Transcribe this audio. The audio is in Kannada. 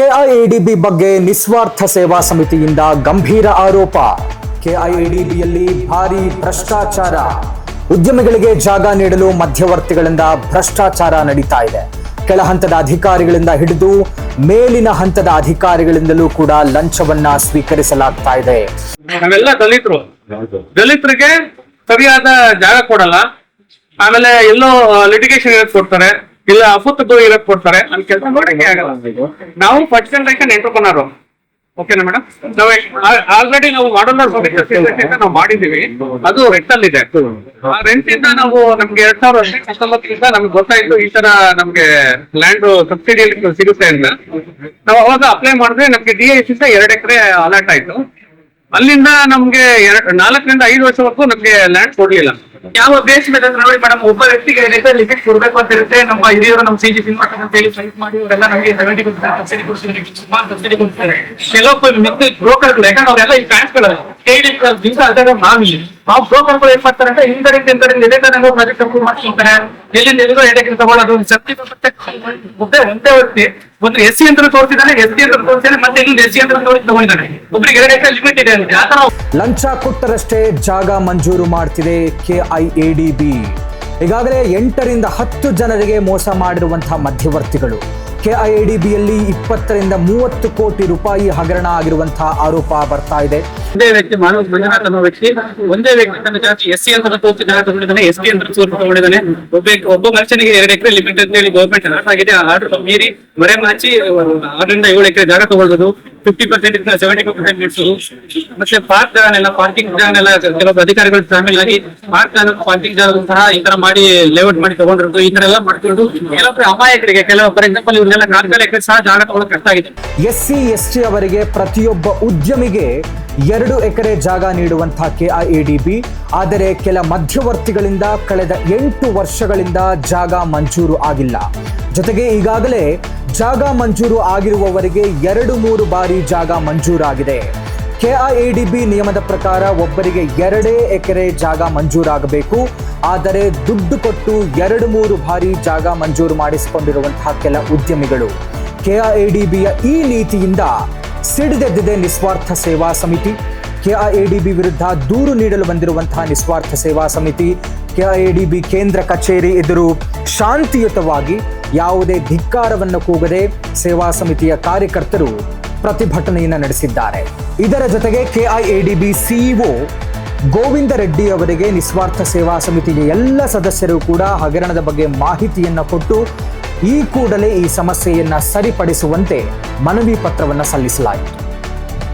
ಕೆಐಎಡಿಬಿ ಬಗ್ಗೆ ನಿಸ್ವಾರ್ಥ ಸೇವಾ ಸಮಿತಿಯಿಂದ ಗಂಭೀರ ಆರೋಪ. ಕೆಐಎಡಿಬಿಯಲ್ಲಿ ಭಾರೀ ಭ್ರಷ್ಟಾಚಾರ. ಉದ್ಯಮಿಗಳಿಗೆ ಜಾಗ ನೀಡಲು ಮಧ್ಯವರ್ತಿಗಳಿಂದ ಭ್ರಷ್ಟಾಚಾರ ನಡೀತಾ ಇದೆ. ಕೆಳ ಹಂತದ ಅಧಿಕಾರಿಗಳಿಂದ ಹಿಡಿದು ಮೇಲಿನ ಹಂತದ ಅಧಿಕಾರಿಗಳಿಂದಲೂ ಕೂಡ ಲಂಚವನ್ನ ಸ್ವೀಕರಿಸಲಾಗ್ತಾ ಇದೆ. ನಾವೆಲ್ಲ ದಲಿತರಿಗೆ ಸರಿಯಾದ ಜಾಗ ಕೊಡಲ್ಲ, ಆಮೇಲೆ ಎಲ್ಲೋ ಲಿಟಿಗೇಷನ್ ಇರಕ್ ಕೊಡ್ತಾರೆ, ಇಲ್ಲ ಅಫುತ್ತದ್ದು ಇರಕ್ ಕೊಡ್ತಾರೆ. ಅಲ್ಲಿ ಕೆಲಸ ಮಾಡಕ್ಕೆ ಆಗಲ್ಲ. ನಾವು ಫಸ್ಟ್ ಜನರೇಷನ್ ಎಂಟರ್ಪ್ರನರ್, ಓಕೆನಾ ಮೇಡಮ್? ನಾವು ಆಲ್ರೆಡಿ ನಾವು ಮಾಡಲ್ ನಾವು ಮಾಡಿದೀವಿ, ಅದು ರೆಂಟ್ ಅಲ್ಲಿ ಇದೆ. ಆ ರೆಂಟ್ ಇಂದ ನಾವು ನಮ್ಗೆ 2019 ನಮ್ಗೆ ಗೊತ್ತಾಯ್ತು ಈ ತರ ನಮ್ಗೆ ಲ್ಯಾಂಡ್ ಸಬ್ಸಿಡಿ ಸಿಗುತ್ತೆ ಅಂತ. ನಾವು ಅವಾಗ ಅಪ್ಲೈ ಮಾಡಿದ್ರೆ ನಮ್ಗೆ DIS ಇಂದ 2 ಎಕರೆ ಅಲಾಟ್ ಆಯ್ತು. ಅಲ್ಲಿಂದ ನಮ್ಗೆ 4 ರಿಂದ 5 ವರ್ಷವರೆಗೂ ನಮ್ಗೆ ಲ್ಯಾಂಡ್ ಕೊಡ್ಲಿಲ್ಲ. ಯಾವ ಬೇಸ್ ಮೇಲೆ ನೋಡಿ ಮೇಡಮ್, ಒಬ್ಬ ವ್ಯಕ್ತಿಗೆ ಲಿಮಿಟ್ ಕೊಡ್ಬೇಕು ಅಂತ ಇರುತ್ತೆ. ನಮ್ಮ ಹಿರಿಯರು ನಮ್ಮ CG ಅಂತ ಹೇಳಿ ಫೈಟ್ ಮಾಡಿ ಅವರೆಲ್ಲ ನಮಗೆ 70% ಸಬ್ಸಿಡಿ ಕೊಡ್ತಾರೆ, ಸುಮಾರು ಸಬ್ಸಿಡಿ ಕೊಡ್ತಾರೆ. ಕೆಲವೊಬ್ಬ ಮಿಕ್ಕಿದ ಬ್ರೋಕರ್ಗಳು, ಯಾಕಂದ್ರೆ ಅವರೆಲ್ಲ ಈ ಟ್ರಾನ್ಸ್ಗಳು ದಿವಸ ಅದಾಗ ನಾವಿಲ್ಲ. ಆ ಬ್ರೋಕರ್ಗಳು ಏನ್ ಮಾಡ್ತಾರೆ ಅಂದ್ರೆ ಹಿಂದರಿಂದ ಎದೇ ತರ ಪ್ರಾಜೆಕ್ಟ್ ಅಪ್ರೂವ್ ಮಾಡ್ಕೊಳ್ತಾರೆ. ಎಲ್ಲಿಂದ ಎಲ್ಲಿಗೋ ಎಡೆಗೆ ತಗೊಳ್ಳೋದು. ಒಂದೇ ವ್ಯಕ್ತಿ ಒಂದು SC ಅಂತ ತೋರಿಸಿದಾನೆ, SC ಅಂತ ತೋರಿಸಿದಾನೆ, ಮತ್ತೆ ಇಲ್ಲಿ SC ಅಂತ ತಗೊಂಡಿದ್ದಾನೆ. ಒಬ್ರಿಗೆ 2 ಎಕರೆ ಲಿಮಿಟ್ ಇದೆ ಅಂತ. ಆ ತರ ಲಂಚ ಕೊಟ್ಟರಷ್ಟೇ ಜಾಗ ಮಂಜೂರು ಮಾಡ್ತಿದೆ ಕೆಐಎಡಿಬಿ. ಈಗಾಗಲೇ 8 ರಿಂದ 10 ಜನರಿಗೆ ಮೋಸ ಮಾಡಿರುವಂತಹ ಮಧ್ಯವರ್ತಿಗಳು. ಕೆಐಎಡಿಬಿಯಲ್ಲಿ 20 ರಿಂದ 30 ಕೋಟಿ ರೂಪಾಯಿ ಹಗರಣ ಆಗಿರುವಂತಹ ಆರೋಪ ಬರ್ತಾ ಇದೆ. ಒಂದೇ ವ್ಯಕ್ತಿ ಮಾನವ ಮಂಜುನಾಥ್ ಅನ್ನೋ ವ್ಯಕ್ತಿ ಒಂದೇ ವ್ಯಕ್ತಿ ತನ್ನ ಜಾತಿ SC ಅಂತ ತೋರಿಸಿ ಜಾಗ ತಗೊಂಡಿದ್ದಾನೆ, ST ಅಂತ ತಗೊಂಡಿದ್ದಾನೆ. ಒಬ್ಬ ಮನುಷ್ಯನಿಗೆ 2 ಎಕರೆ ಲಿಮಿಟ್ ಅಂತ ಹೇಳಿ ಗೌರ್ಮೆಂಟ್ ಆರ್ಡರ್ ಆಗಿದೆ. ಆರ್ಡರ್ ಮೀರಿ ಮರೆ ಮಾಚಿ 6 ರಿಂದ 7 ಎಕರೆ ಜಾಗ ತಗೊಳ್ಳೋದು, 50% ಇಂದ 75% ನಿಲ್ಸೋದು. ಮತ್ತೆ ಪಾರ್ಕಿಂಗ್ ಜಾಗನೆಲ್ಲ ಕೆಲವು ಅಧಿಕಾರಿಗಳು ಶಾಮೀಲಾಗಿ ಪಾರ್ಕಿಂಗ್ ಜಾಗ ಸಹ ಈ ತರ ಮಾಡಿ ಲೇಔಟ್ ಮಾಡಿ ತಗೊಂಡಿರೋದು, ಈ ತರ ಎಲ್ಲ ಮಾಡ್ಕೊಂಡು ಕೆಲವೊಬ್ಬರು ಅಮಾಯಕರಿಗೆ, ಕೆಲವು ಫಾರ್ ಎಕ್ಸಾಂಪಲ್ ಇವನ್ನೆಲ್ಲ 4 ಎಕರೆ ಸಹ ಜಾಗ ತಗೊಳ್ಳೋಕೆ ಕಷ್ಟ ಆಗಿದೆ. SC ST ಅವರಿಗೆ ಪ್ರತಿಯೊಬ್ಬ ಉದ್ಯಮಿಗೆ 2 ಎಕರೆ ಜಾಗ ನೀಡುವಂತಹ ಕೆಐಎಡಿಬಿ, ಆದರೆ ಕೆಲ ಮಧ್ಯವರ್ತಿಗಳಿಂದ ಕಳೆದ 8 ವರ್ಷಗಳಿಂದ ಜಾಗ ಮಂಜೂರು ಆಗಿಲ್ಲ. ಜೊತೆಗೆ ಈಗಾಗಲೇ ಜಾಗ ಮಂಜೂರು ಆಗಿರುವವರಿಗೆ 2-3 ಬಾರಿ ಜಾಗ ಮಂಜೂರಾಗಿದೆ. ಕೆಐಎಡಿಬಿ ನಿಯಮದ ಪ್ರಕಾರ ಒಬ್ಬರಿಗೆ 2 ಎಕರೆ ಜಾಗ ಮಂಜೂರಾಗಬೇಕು. ಆದರೆ ದುಡ್ಡು ಕೊಟ್ಟು 2-3 ಬಾರಿ ಜಾಗ ಮಂಜೂರು ಮಾಡಿಸಿಕೊಂಡಿರುವಂತಹ ಕೆಲ ಉದ್ಯಮಿಗಳು. ಕೆಐಎಡಿಬಿಯ ಈ ನೀತಿಯಿಂದ ಸಿಡಿದೆದ್ದಿದೆ ನಿಸ್ವಾರ್ಥ ಸೇವಾ ಸಮಿತಿ. ಕೆಐಎಡಿಬಿ ವಿರುದ್ಧ ದೂರು ನೀಡಲು ಬಂದಿರುವಂತಹ ನಿಸ್ವಾರ್ಥ ಸೇವಾ ಸಮಿತಿ ಕೆಐಎಡಿಬಿ ಕೇಂದ್ರ ಕಚೇರಿ ಎದುರು ಶಾಂತಿಯುತವಾಗಿ ಯಾವುದೇ ಧಿಕ್ಕಾರವನ್ನು ಕೂಗದೆ ಸೇವಾ ಸಮಿತಿಯ ಕಾರ್ಯಕರ್ತರು ಪ್ರತಿಭಟನೆಯನ್ನು ನಡೆಸಿದ್ದಾರೆ. ಇದರ ಜೊತೆಗೆ ಕೆಐಎಡಿಬಿ ಸಿಇಒ ಗೋವಿಂದ ರೆಡ್ಡಿ ಅವರಿಗೆ ನಿಸ್ವಾರ್ಥ ಸೇವಾ ಸಮಿತಿಯ ಎಲ್ಲ ಸದಸ್ಯರು ಕೂಡ ಹಗರಣದ ಬಗ್ಗೆ ಮಾಹಿತಿಯನ್ನು ಕೊಟ್ಟು ಈ ಕೂಡಲೇ ಈ ಸಮಸ್ಯೆಯನ್ನು ಸರಿಪಡಿಸುವಂತೆ ಮನವಿ ಪತ್ರವನ್ನು ಸಲ್ಲಿಸಲಾಯಿತು.